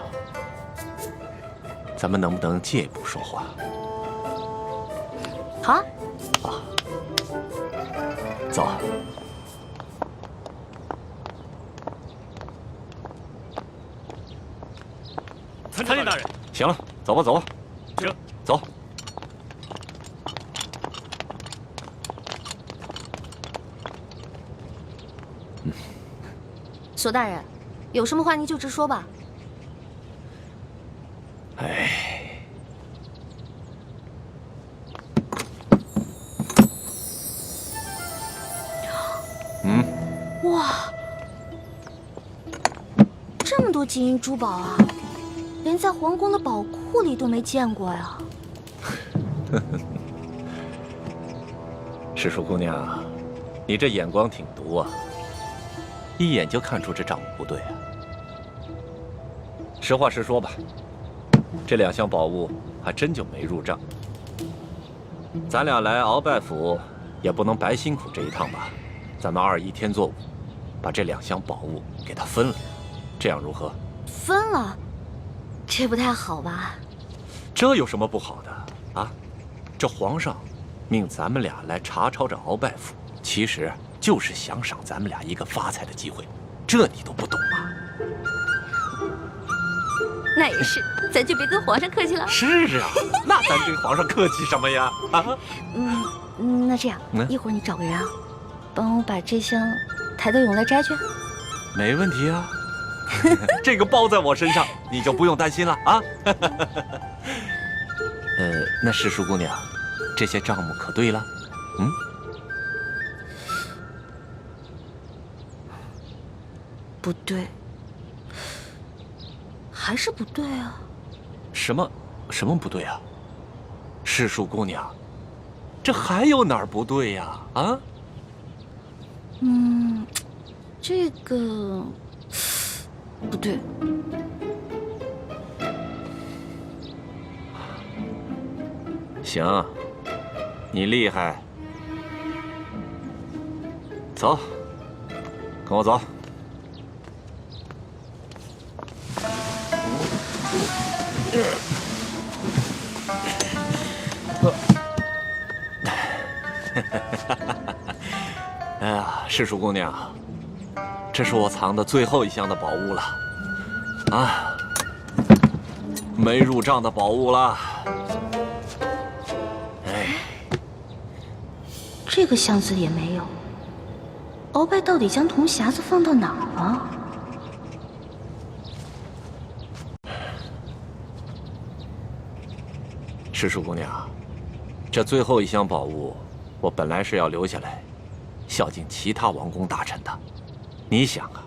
咱们能不能借一步说话？好啊。走。参见大人。行了，走吧，走吧。行，走。索大人，有什么话您就直说吧。哎，哇，这么多金银珠宝啊，连在皇宫的宝库里都没见过呀。诗书姑娘，你这眼光挺毒啊，一眼就看出这账目不对啊。实话实说吧，这2项宝物还真就没入账。咱俩来鳌拜府，也不能白辛苦这一趟吧？咱们2-1天作5，把这2项宝物给它分了，这样如何？分了，这不太好吧？这有什么不好的啊？这皇上命咱们俩来查抄这鳌拜府，其实就是想赏咱们俩一个发财的机会，这你都不懂吗？那也是，咱就别跟皇上客气了。是啊，那咱跟皇上客气什么呀？啊？那这样，一会儿你找个人啊，帮我把这箱抬头俑来摘去。没问题啊，这个包在我身上，你就不用担心了啊。那诗书姑娘，这些账目可对了？不对，还是不对啊。什么不对啊？诗书姑娘，这还有哪儿不对呀？啊？这个不对。行，你厉害。走，跟我走。哎呀，世淑姑娘，这是我藏的最后一箱的宝物了，啊，没入账的宝物了。哎，这个箱子也没有。鳌拜到底将铜匣子放到哪儿了？世淑姑娘，这最后一箱宝物，我本来是要留下来，孝敬其他王公大臣的。你想啊，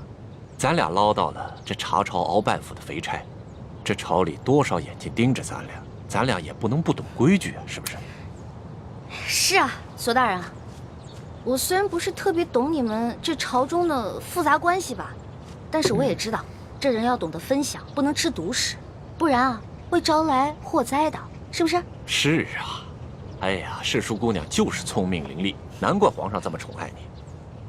咱俩捞到了这查朝鳌拜府的肥差，这朝里多少眼睛盯着咱俩也不能不懂规矩啊，是不是？是啊，索大人，我虽然不是特别懂你们这朝中的复杂关系吧，但是我也知道，这人要懂得分享，不能吃独食，不然啊会招来祸灾的，是不是？是啊，哎呀，世淑姑娘就是聪明伶俐，难怪皇上这么宠爱你。